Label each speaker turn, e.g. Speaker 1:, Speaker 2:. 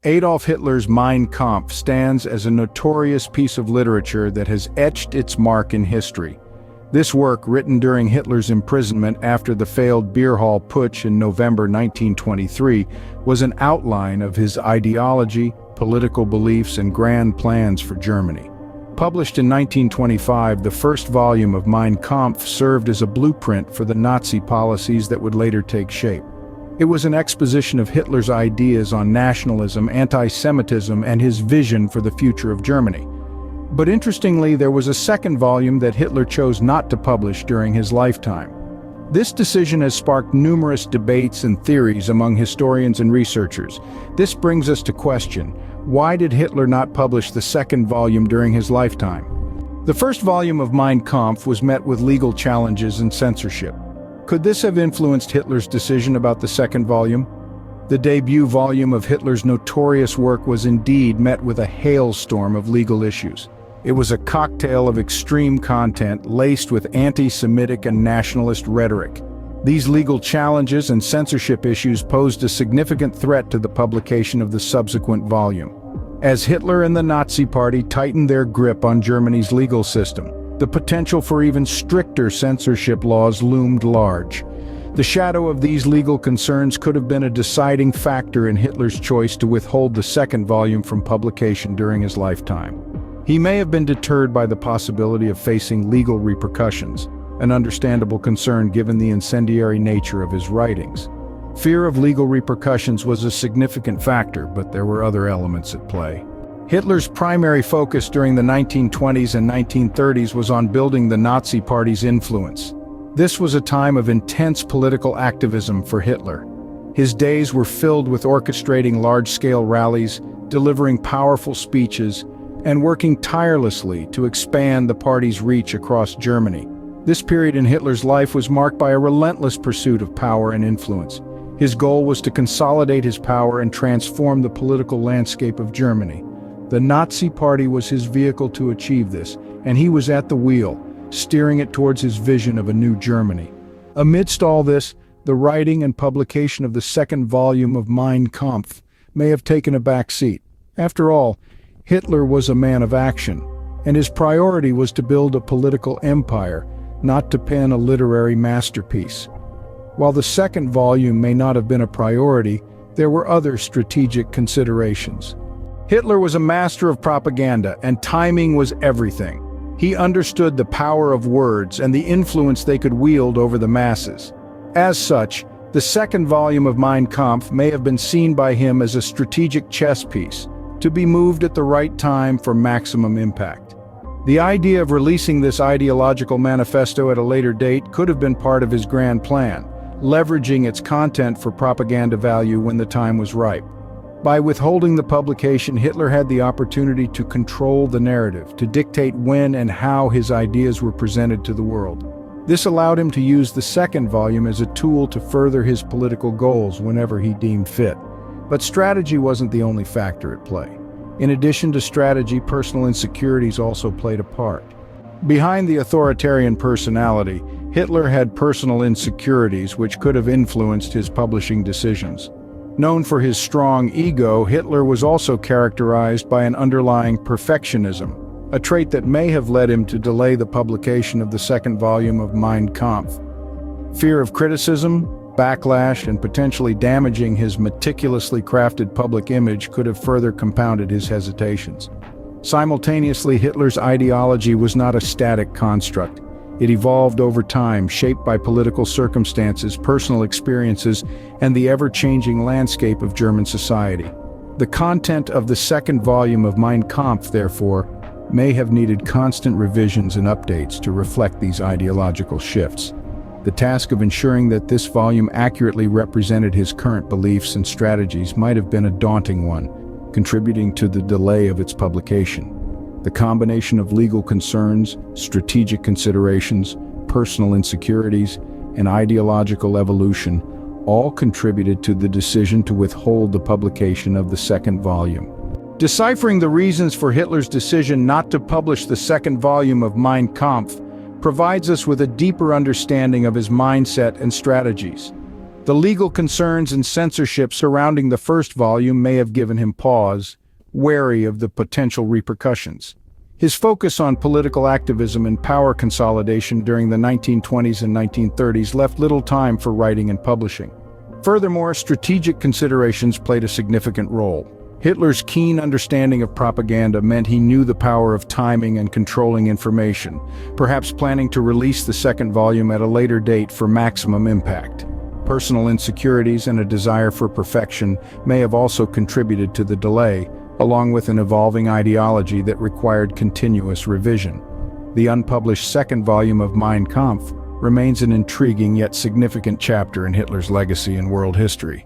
Speaker 1: Adolf Hitler's Mein Kampf stands as a notorious piece of literature that has etched its mark in history. This work, written during Hitler's imprisonment after the failed beer hall putsch in November 1923, was an outline of his ideology, political beliefs, and grand plans for Germany. Published in 1925, the first volume of Mein Kampf served as a blueprint for the Nazi policies that would later take shape. It was an exposition of Hitler's ideas on nationalism, anti-Semitism, and his vision for the future of Germany. But interestingly, there was a second volume that Hitler chose not to publish during his lifetime. This decision has sparked numerous debates and theories among historians and researchers. This brings us to question, why did Hitler not publish the second volume during his lifetime? The first volume of Mein Kampf was met with legal challenges and censorship. Could this have influenced Hitler's decision about the second volume? The debut volume of Hitler's notorious work was indeed met with a hailstorm of legal issues. It was a cocktail of extreme content laced with anti-Semitic and nationalist rhetoric. These legal challenges and censorship issues posed a significant threat to the publication of the subsequent volume. As Hitler and the Nazi Party tightened their grip on Germany's legal system, the potential for even stricter censorship laws loomed large. The shadow of these legal concerns could have been a deciding factor in Hitler's choice to withhold the second volume from publication during his lifetime. He may have been deterred by the possibility of facing legal repercussions, an understandable concern given the incendiary nature of his writings. Fear of legal repercussions was a significant factor, but there were other elements at play. Hitler's primary focus during the 1920s and 1930s was on building the Nazi Party's influence. This was a time of intense political activism for Hitler. His days were filled with orchestrating large-scale rallies, delivering powerful speeches, and working tirelessly to expand the party's reach across Germany. This period in Hitler's life was marked by a relentless pursuit of power and influence. His goal was to consolidate his power and transform the political landscape of Germany. The Nazi Party was his vehicle to achieve this, and he was at the wheel, steering it towards his vision of a new Germany. Amidst all this, the writing and publication of the second volume of Mein Kampf may have taken a back seat. After all, Hitler was a man of action, and his priority was to build a political empire, not to pen a literary masterpiece. While the second volume may not have been a priority, there were other strategic considerations. Hitler was a master of propaganda, and timing was everything. He understood the power of words and the influence they could wield over the masses. As such, the second volume of Mein Kampf may have been seen by him as a strategic chess piece, to be moved at the right time for maximum impact. The idea of releasing this ideological manifesto at a later date could have been part of his grand plan, leveraging its content for propaganda value when the time was ripe. By withholding the publication, Hitler had the opportunity to control the narrative, to dictate when and how his ideas were presented to the world. This allowed him to use the second volume as a tool to further his political goals whenever he deemed fit. But strategy wasn't the only factor at play. In addition to strategy, personal insecurities also played a part. Behind the authoritarian personality, Hitler had personal insecurities which could have influenced his publishing decisions. Known for his strong ego, Hitler was also characterized by an underlying perfectionism, a trait that may have led him to delay the publication of the second volume of Mein Kampf. Fear of criticism, backlash, and potentially damaging his meticulously crafted public image could have further compounded his hesitations. Simultaneously, Hitler's ideology was not a static construct. It evolved over time, shaped by political circumstances, personal experiences, and the ever-changing landscape of German society. The content of the second volume of Mein Kampf, therefore, may have needed constant revisions and updates to reflect these ideological shifts. The task of ensuring that this volume accurately represented his current beliefs and strategies might have been a daunting one, contributing to the delay of its publication. The combination of legal concerns, strategic considerations, personal insecurities, and ideological evolution all contributed to the decision to withhold the publication of the second volume. Deciphering the reasons for Hitler's decision not to publish the second volume of Mein Kampf provides us with a deeper understanding of his mindset and strategies. The legal concerns and censorship surrounding the first volume may have given him pause, wary of the potential repercussions. His focus on political activism and power consolidation during the 1920s and 1930s left little time for writing and publishing. Furthermore, strategic considerations played a significant role. Hitler's keen understanding of propaganda meant he knew the power of timing and controlling information, perhaps planning to release the second volume at a later date for maximum impact. Personal insecurities and a desire for perfection may have also contributed to the delay, along with an evolving ideology that required continuous revision. The unpublished second volume of Mein Kampf remains an intriguing yet significant chapter in Hitler's legacy in world history.